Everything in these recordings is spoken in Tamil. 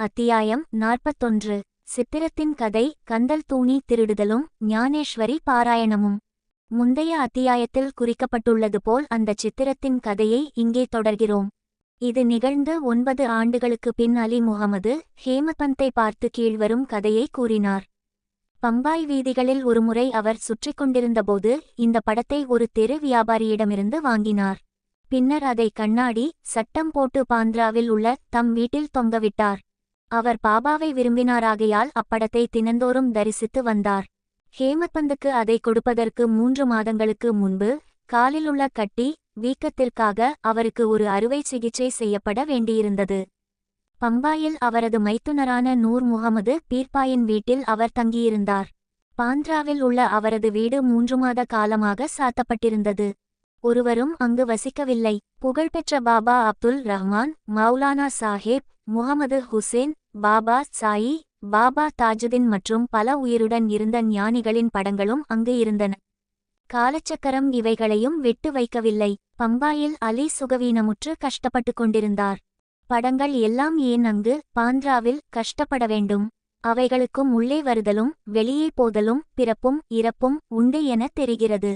அத்தியாயம் 41. சித்திரத்தின் கதை, கந்தல் தூணி திருடுதலும் ஞானேஸ்வரி பாராயணமும். முந்தைய அத்தியாயத்தில் குறிக்கப்பட்டுள்ளது போல் அந்த சித்திரத்தின் கதையை இங்கே தொடர்கிறோம். இது நிகழ்ந்து 9 ஆண்டுகளுக்கு பின் அலி முகமது ஹேமபந்தை பார்த்து கீழ்வரும் கதையை கூறினார். பம்பாய் வீதிகளில் ஒருமுறை அவர் சுற்றிக் கொண்டிருந்தபோது இந்த படத்தை ஒரு தெரு வியாபாரியிடமிருந்து வாங்கினார். பின்னர் அதை கண்ணாடி சட்டம் போட்டு பாந்திராவில் உள்ள தம் வீட்டில் தொங்கவிட்டார். அவர் பாபாவை விரும்பினாராகையால் அப்படத்தை தினந்தோறும் தரிசித்து வந்தார். ஹேமபந்துக்கு அதை கொடுப்பதற்கு 3 மாதங்களுக்கு முன்பு காலிலுள்ள கட்டி வீக்கத்திற்காக அவருக்கு ஒரு அறுவை சிகிச்சை செய்யப்பட வேண்டியிருந்தது. பம்பாயில் அவரது மைத்துனரான நூர் முகமது பீர்பாயின் வீட்டில் அவர் தங்கியிருந்தார். பாந்திராவில் உள்ள அவரது வீடு 3 மாத காலமாக சாத்தப்பட்டிருந்தது. ஒருவரும் அங்கு வசிக்கவில்லை. புகழ்பெற்ற பாபா அப்துல் ரஹ்மான், மௌலானா சாஹேப், முகமது ஹுசேன், பாபா சாயி, பாபா தாஜுதீன் மற்றும் பல உயிருடன் இருந்த ஞானிகளின் படங்களும் அங்கு இருந்தன. காலச்சக்கரம் இவைகளையும் விட்டு வைக்கவில்லை. பம்பாயில் அலி சுகவீனமுற்று கஷ்டப்பட்டு கொண்டிருந்தார். படங்கள் எல்லாம் ஏன் அங்கு பாந்திராவில் கஷ்டப்பட வேண்டும்? அவைகளுக்கும் உள்ளே வருதலும் வெளியே போதலும் பிறப்பும் இறப்பும் உண்டு என தெரிகிறது.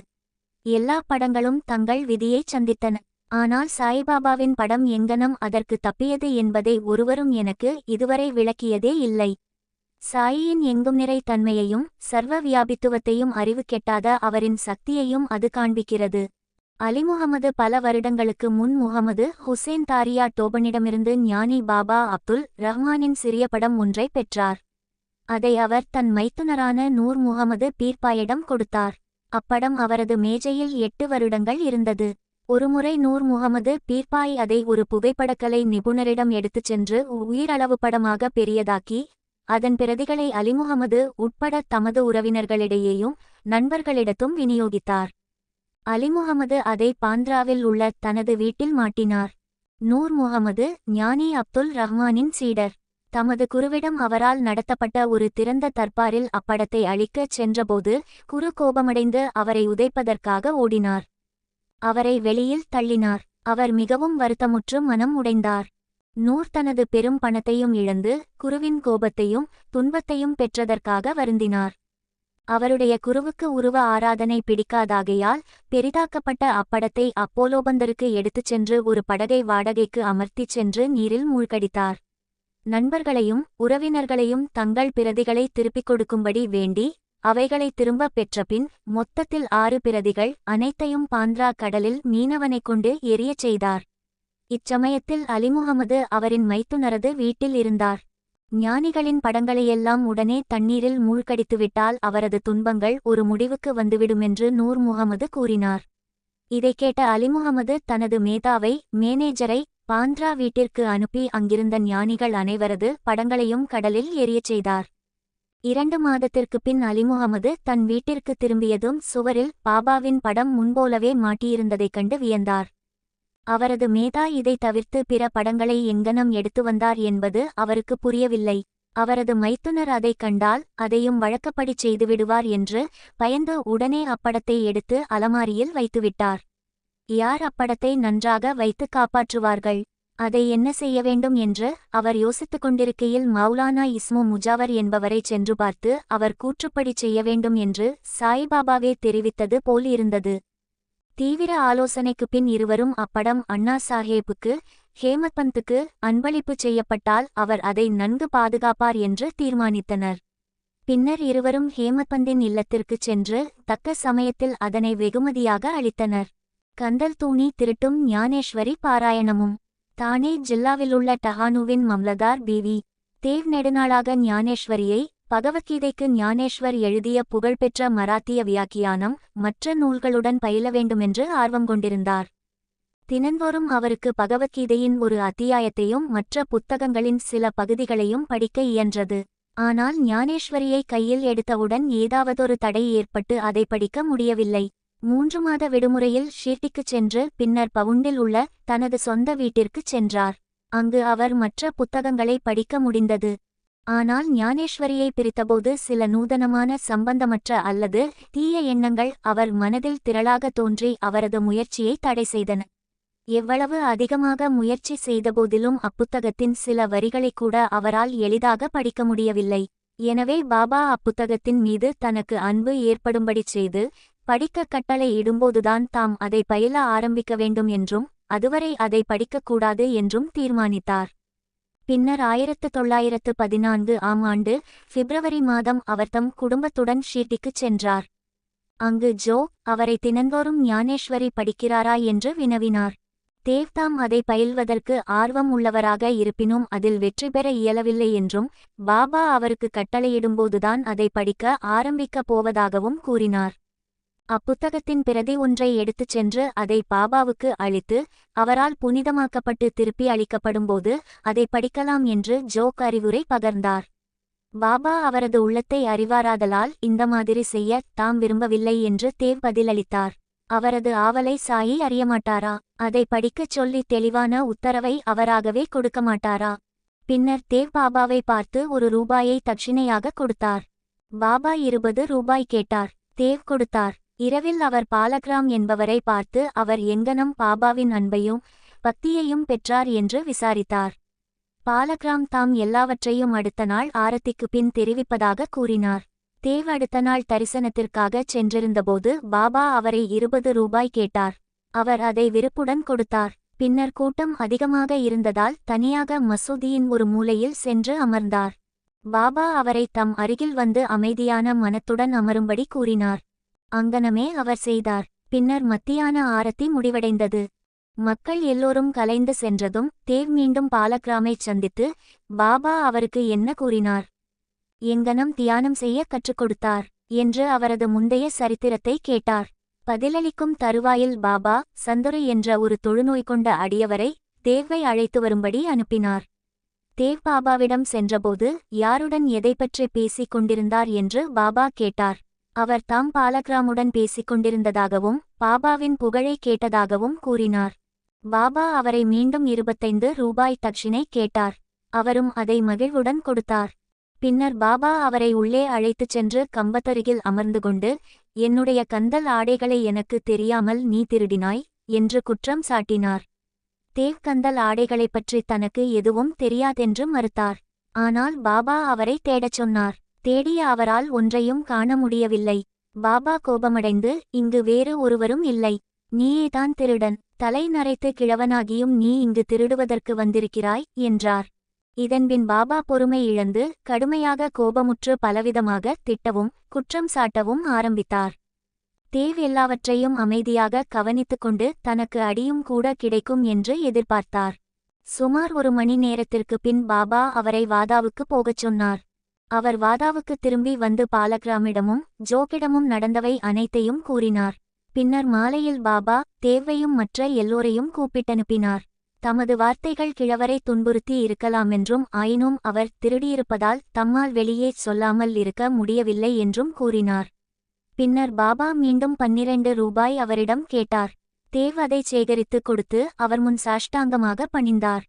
எல்லா படங்களும் தங்கள் விதியைச் சந்தித்தன. ஆனால் சாய்பாபாவின் படம் எங்கனம் அதற்கு தப்பியது என்பதை ஒருவரும் எனக்கு இதுவரை விளக்கியதே இல்லை. சாயியின் எங்கும் நிறை தன்மையையும் சர்வ வியாபித்துவத்தையும் அறிவு கெட்டாத அவரின் சக்தியையும் அது காண்பிக்கிறது. அலிமுகமது பல வருடங்களுக்கு முன் முகமது ஹுசேன் தாரியா டோபனிடமிருந்து ஞானி பாபா அப்துல் ரஹ்மானின் சிறிய படம் ஒன்றை பெற்றார். அதை அவர் தன் மைத்துனரான நூர் முகமது பீர்பாயிடம் கொடுத்தார். அப்படம் அவரது மேஜையில் 8 வருடங்கள் இருந்தது. ஒருமுறை நூர் முகமது பீர்பாய் அதை ஒரு புகைப்படக்கலை நிபுணரிடம் எடுத்துச் சென்று உயிரளவு படமாக பெரியதாக்கி அதன் பிரதிகளை அலிமுகமது உட்பட தமது உறவினர்களிடையேயும் நண்பர்களிடத்தும் விநியோகித்தார். அலிமுகமது அதை பாந்திராவில் உள்ள தனது வீட்டில் மாட்டினார். நூர் முகமது ஞானி அப்துல் ரஹ்மானின் சீடர். தமது குருவிடம் அவரால் நடத்தப்பட்ட ஒரு திறந்த தர்பாரில் அப்படத்தை அழிக்கச் சென்றபோது குரு கோபமடைந்து அவரை உதைப்பதற்காக ஓடினார். அவரை வெளியில் தள்ளினார். அவர் மிகவும் வருத்தமுற்று மனம் உடைந்தார். நூர் தனது பெரும் பணத்தையும் இழந்து குருவின் கோபத்தையும் துன்பத்தையும் பெற்றதற்காக வருந்தினார். அவருடைய குருவுக்கு உருவ ஆராதனை பிடிக்காதாகையால் பெரிதாக்கப்பட்ட அப்படத்தை அப்போலோபந்தருக்கு எடுத்துச் சென்று ஒரு படகை வாடகைக்கு அமர்த்திச் சென்று நீரில் மூழ்கடித்தார். நண்பர்களையும் உறவினர்களையும் தங்கள் பிரதிகளை திருப்பிக் கொடுக்கும்படி வேண்டி அவைகளை திரும்ப பெற்றபின் மொத்தத்தில் 6 பிரதிகள் அனைத்தையும் பாந்திரா கடலில் மீனவனைக் கொண்டு எரியச் செய்தார். இச்சமயத்தில் அலிமுகமது அவரின் மைத்துனரது வீட்டில் இருந்தார். ஞானிகளின் படங்களையெல்லாம் உடனே தண்ணீரில் மூழ்கடித்துவிட்டால் அவரது துன்பங்கள் ஒரு முடிவுக்கு வந்துவிடுமென்று நூர் முகமது கூறினார். இதை கேட்ட அலிமுகமது தனது மேனேஜரை பாந்திரா வீட்டிற்கு அனுப்பி அங்கிருந்த ஞானிகள் அனைவரது படங்களையும் கடலில் எரியச் செய்தார். 2 மாதத்திற்கு பின் அலிமுகமது தன் வீட்டிற்கு திரும்பியதும் சுவரில் பாபாவின் படம் முன்போலவே மாட்டியிருந்ததைக் கண்டு வியந்தார். அவரது மேதா இதை தவிர்த்து பிற படங்களை எங்கனம் எடுத்து வந்தார் என்பது அவருக்கு புரியவில்லை. அவரது மைத்துனர் அதைக் கண்டால் அதையும் வழக்கப்படி செய்துவிடுவார் என்று பயந்து உடனே அப்படத்தை எடுத்து அலமாரியில் வைத்துவிட்டார். யார் அப்படத்தை நன்றாக வைத்து காப்பாற்றுவார்கள்? அதை என்ன செய்ய வேண்டும் என்று அவர் யோசித்துக் கொண்டிருக்கையில் மௌலானா இஸ்மு முஜாவர் என்பவரை சென்று பார்த்து அவர் கூற்றுப்படி செய்ய வேண்டும் என்று சாய்பாபாவே தெரிவித்தது போல் இருந்தது. தீவிர ஆலோசனைக்கு பின் இருவரும் அப்படம் அண்ணா சாஹேபுக்கு ஹேமபந்துக்கு அன்பளிப்பு செய்யப்பட்டால் அவர் அதை நன்கு பாதுகாப்பார் என்று தீர்மானித்தனர். பின்னர் இருவரும் ஹேமபந்தின் இல்லத்திற்குச் சென்று தக்க சமயத்தில் அதனை வெகுமதியாக அளித்தனர். கந்தல் தூணி திருட்டும் ஞானேஸ்வரி பாராயணமும். தானே ஜில்லாவிலுள்ள டஹானுவின் மம்லதார் பிவி தேவ் நெடுநாளாக ஞானேஸ்வரியை பகவத்கீதைக்கு ஞானேஸ்வர் எழுதிய புகழ்பெற்ற மராத்திய வியாக்கியானம் மற்ற நூல்களுடன் பயில வேண்டுமென்று ஆர்வம் கொண்டிருந்தார். தினந்தோறும் அவருக்கு பகவத்கீதையின் ஒரு அத்தியாயத்தையும் மற்ற புத்தகங்களின் சில பகுதிகளையும் படிக்க இயன்றது. ஆனால் ஞானேஸ்வரியை கையில் எடுத்தவுடன் ஏதாவதொரு தடை ஏற்பட்டு அதை படிக்க முடியவில்லை. 3 மாத விடுமுறையில் ஷீர்டிக்குச் சென்று பின்னர் பவுண்டில் உள்ள தனது சொந்த வீட்டிற்குச் சென்றார். அங்கு அவர் மற்ற புத்தகங்களை படிக்க முடிந்தது. ஆனால் ஞானேஸ்வரியை பிரித்தபோது சில நூதனமான சம்பந்தமற்ற அல்லது தீய எண்ணங்கள் அவர் மனதில் திரளாக தோன்றி அவரது முயற்சியை தடை செய்தன. எவ்வளவு அதிகமாக முயற்சி செய்தபோதிலும் அப்புத்தகத்தின் சில வரிகளை கூட அவரால் எளிதாக படிக்க முடியவில்லை. எனவே பாபா அப்புத்தகத்தின் மீது தனக்கு அன்பு ஏற்படும்படி செய்து படிக்க கட்டளை இடும்போதுதான் தாம் அதை பயில ஆரம்பிக்க வேண்டும் என்றும் அதுவரை அதை படிக்கக்கூடாது என்றும் தீர்மானித்தார். பின்னர் 1914 ஆம் ஆண்டு பிப்ரவரி மாதம் அவர் தம் குடும்பத்துடன் ஷீர்டிக்குச் சென்றார். அங்கு ஜோ அவரை தினந்தோறும் ஞானேஸ்வரி படிக்கிறாரா என்று வினவினார். தேவ் தாம் அதை பயில்வதற்கு ஆர்வம் உள்ளவராக இருப்பினும் அதில் வெற்றி பெற இயலவில்லை என்றும் பாபா அவருக்கு கட்டளையிடும்போதுதான் அதை படிக்க ஆரம்பிக்கப் போவதாகவும் கூறினார். அப்புத்தகத்தின் பிரதி ஒன்றை எடுத்துச் சென்று அதை பாபாவுக்கு அளித்து அவரால் புனிதமாக்கப்பட்டு திருப்பி அளிக்கப்படும்போது அதை படிக்கலாம் என்று ஜோக் அறிவுரை பகர்ந்தார். பாபா அவரது உள்ளத்தை அறிவாராதலால் இந்த மாதிரி செய்ய தாம் விரும்பவில்லை என்று தேவ் பதிலளித்தார். அவரது ஆவலை சாயி அறியமாட்டாரா? அதை படிக்கச் சொல்லி தெளிவான உத்தரவை அவராகவே கொடுக்க மாட்டாரா? பின்னர் தேவ் பாபாவை பார்த்து ₹1 தட்சிணையாக கொடுத்தார். பாபா ₹20 கேட்டார். தேவ் கொடுத்தார். இரவில் அவர் பாலக்ராம் என்பவரை பார்த்து அவர் எங்கனம் பாபாவின் அன்பையும் பக்தியையும் பெற்றார் என்று விசாரித்தார். பாலக்ராம் தாம் எல்லாவற்றையும் அடுத்த நாள் ஆரத்திக்கு பின் தெரிவிப்பதாக கூறினார். தேவ் அடுத்த நாள் தரிசனத்திற்காக சென்றிருந்தபோது பாபா அவரை ₹20 கேட்டார். அவர் அதை விருப்புடன் கொடுத்தார். பின்னர் கூட்டம் அதிகமாக இருந்ததால் தனியாக மசூதியின் ஒரு மூலையில் சென்று அமர்ந்தார். பாபா அவரை தம் அருகில் வந்து அமைதியான மனத்துடன் அமரும்படி கூறினார். அங்கனமே அவர் செய்தார். பின்னர் மத்தியான ஆரத்தி முடிவடைந்தது. மக்கள் எல்லோரும் கலைந்து சென்றதும் தேவ் மீண்டும் பாலக்ராமைச் சந்தித்து பாபா அவருக்கு என்ன கூறினார், எங்கனம் தியானம் செய்ய கற்றுக் கொடுத்தார் என்று அவரது முந்தைய சரித்திரத்தை கேட்டார். பதிலளிக்கும் தருவாயில் பாபா சந்துரு என்ற ஒரு தொழுநோய் கொண்ட அடியவரை தேவை அழைத்து வரும்படி அனுப்பினார். தேவ் பாபாவிடம் சென்றபோது யாருடன் எதைப்பற்றி பேசிக் கொண்டிருந்தார் என்று பாபா கேட்டார். அவர் தாம் பாலக்ராமுடன் பேசிக் கொண்டிருந்ததாகவும் பாபாவின் புகழை கேட்டதாகவும் கூறினார். பாபா அவரை மீண்டும் ₹25 தட்சிணை கேட்டார். அவரும் அதை மகிழ்வுடன் கொடுத்தார். பின்னர் பாபா அவரை உள்ளே அழைத்துச் சென்று கம்பத்தருகில் அமர்ந்து கொண்டு, என்னுடைய கந்தல் ஆடைகளை எனக்கு தெரியாமல் நீ திருடினாய் என்று குற்றம் சாட்டினார். தேவ் கந்தல் ஆடைகளைப் பற்றி தனக்கு எதுவும் தெரியாதென்று மறுத்தார். ஆனால் பாபா அவரை தேடச் சொன்னார். தேடிய அவரால் ஒன்றையும் காண முடியவில்லை. பாபா கோபமடைந்து, இங்கு வேறு ஒருவரும் இல்லை, நீயேதான் திருடன், தலை நரைத்து கிழவனாகியும் நீ இங்கு திருடுவதற்கு வந்திருக்கிறாய் என்றார். இதன்பின் பாபா பொறுமை இழந்து கடுமையாக கோபமுற்று பலவிதமாக திட்டவும் குற்றம் சாட்டவும் ஆரம்பித்தார். தேவ் எல்லாவற்றையும் அமைதியாக கவனித்துக்கொண்டு தனக்கு அடியும் கூட கிடைக்கும் என்று எதிர்பார்த்தார். சுமார் 1 மணி நேரத்திற்கு பின் பாபா அவரை வாதாவுக்கு போகச் சொன்னார். அவர் வாதாவுக்கு திரும்பி வந்து பாலக்ராமிடமும் ஜோக்கிடமும் நடந்தவை அனைத்தையும் கூறினார். பின்னர் மாலையில் பாபா தேவையும் மற்ற எல்லோரையும் கூப்பிட்டனுப்பினார். தமது வார்த்தைகள் கிழவரை துன்புறுத்தி இருக்கலாமென்றும் ஆயினும் அவர் திருடியிருப்பதால் தம்மால் வெளியே சொல்லாமல் இருக்க முடியவில்லை என்றும் கூறினார். பின்னர் பாபா மீண்டும் ₹12 அவரிடம் கேட்டார். தேவ் அதை சேகரித்து கொடுத்து அவர் முன் சாஷ்டாங்கமாக பணிந்தார்.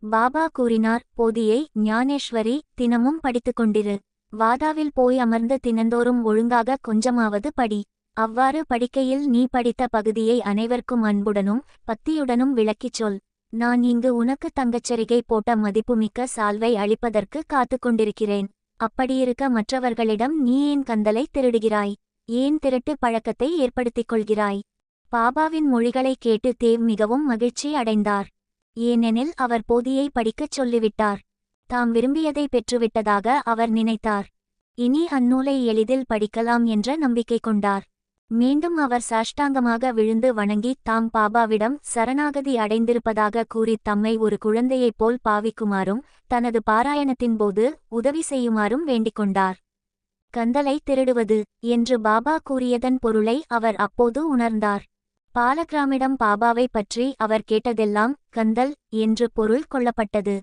பாபா கூறினார், போதியை ஞானேஸ்வரி தினமும் படித்துக்கொண்டிரு. வாதாவில் போய் அமர்ந்து தினந்தோறும் ஒழுங்காக கொஞ்சமாவது படி. அவ்வாறு படிக்கையில் நீ படித்த பகுதியை அனைவருக்கும் அன்புடனும் பக்தியுடனும் விளக்கிச் சொல். நான் இங்கு உனக்கு தங்கச்சரிகை போட்ட மதிப்புமிக்க சால்வை அளிப்பதற்கு காத்து கொண்டிருக்கிறேன். அப்படியிருக்க மற்றவர்களிடம் நீ ஏன் கந்தலை திருடுகிறாய்? ஏன் திருட்டு பழக்கத்தை ஏற்படுத்திக் கொள்கிறாய்? பாபாவின் மொழிகளை கேட்டு தேவ் மிகவும் மகிழ்ச்சி அடைந்தார். ஏனெனில் அவர் போதியை படிக்கச் சொல்லிவிட்டார். தாம் விரும்பியதை பெற்றுவிட்டதாக அவர் நினைத்தார். இனி அந்நூலை எளிதில் படிக்கலாம் என்ற நம்பிக்கை கொண்டார். மீண்டும் அவர் சாஷ்டாங்கமாக விழுந்து வணங்கி தாம் பாபாவிடம் சரணாகதி அடைந்திருப்பதாக கூறி தம்மை ஒரு குழந்தையைப் போல் பாவிக்குமாறும் தனது பாராயணத்தின் போது உதவி செய்யுமாறும் வேண்டிக்கொண்டார். கந்தலை திருடுவது என்று பாபா கூறியதன் பொருளை அவர் அப்போது உணர்ந்தார். பாலக்ராமிடம் பாபாவை பற்றி அவர் கேட்டதெல்லாம் கந்தல் என்று பொருள் கொள்ளப்பட்டது.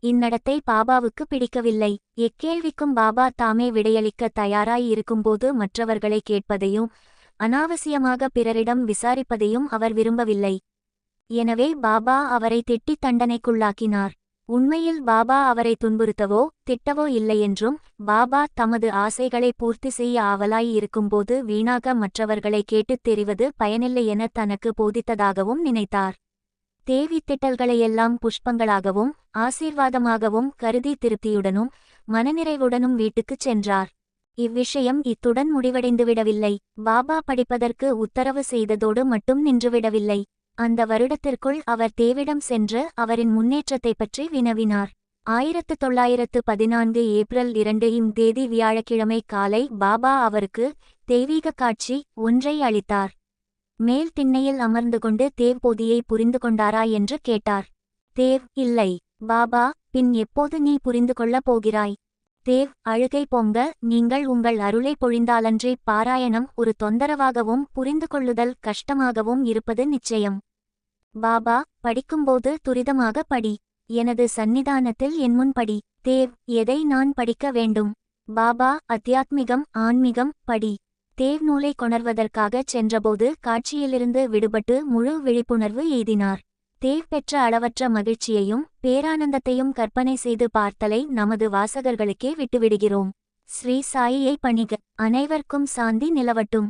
இந்நடத்தை பாபாவுக்கு பிடிக்கவில்லை. எக்கேள்விக்கும் பாபா தாமே விடையளிக்க தயாராய் இருக்கும்போது மற்றவர்களை கேட்பதையும் அனாவசியமாக பிறரிடம் விசாரிப்பதையும் அவர் விரும்பவில்லை. எனவே பாபா அவரை திட்டி தண்டனைக்குள்ளாக்கினார். உண்மையில் பாபா அவரை துன்புறுத்தவோ திட்டவோ இல்லையென்றும் பாபா தமது ஆசைகளை பூர்த்தி செய்ய ஆவலாய் இருக்கும்போது வீணாக மற்றவர்களை கேட்டுத் தெரிவது பயனில்லை என தனக்கு போதித்ததாகவும் நினைத்தார். தேவி திட்டல்களையெல்லாம் புஷ்பங்களாகவும் ஆசீர்வாதமாகவும் கருதி திருப்தியுடனும் மனநிறைவுடனும் வீட்டுக்குச் சென்றார். இவ்விஷயம் இத்துடன் முடிவடைந்துவிடவில்லை. பாபா படிப்பதற்கு உத்தரவு செய்ததோடு மட்டும் நின்றுவிடவில்லை. அந்த வருடத்திற்குள் அவர் தேவிடம் சென்று அவரின் முன்னேற்றத்தைப் பற்றி வினவினார். 1914 ஏப்ரல் 2 தேதி வியாழக்கிழமை காலை பாபா அவருக்கு தெய்வீக காட்சி ஒன்றை அளித்தார். மேல் திண்ணையில் அமர்ந்து கொண்டு தேவ் போதியை புரிந்து கொண்டாரா என்று கேட்டார். தேவ், இல்லை. பாபா, பின் எப்போது நீ புரிந்து கொள்ளப் போகிறாய்? தேவ், அழுகை பொங்க, நீங்கள் உங்கள் அருளை பொழிந்தாலன்றி பாராயணம் ஒரு தொந்தரவாகவும் புரிந்து கொள்ளுதல் கஷ்டமாகவும் இருப்பது நிச்சயம். பாபா, படிக்கும்போது துரிதமாக படி. எனது சந்நிதானத்தில் என்முன் படி. தேவ், எதை நான் படிக்க வேண்டும்? பாபா, அத்தியாத்மிகம், ஆன்மீகம், படி. தேவ் நூலை கொணர்வதற்காகச் சென்றபோது காட்சியிலிருந்து விடுபட்டு முழு விழிப்புணர்வு எய்தினார். தேவ் பெற்ற அளவற்ற மகிழ்ச்சியையும் பேரானந்தத்தையும் கற்பனை செய்து பார்த்தலை நமது வாசகர்களுக்கே விட்டுவிடுகிறோம். ஸ்ரீ சாயியை பணிக. அனைவர்க்கும் சாந்தி நிலவட்டும்.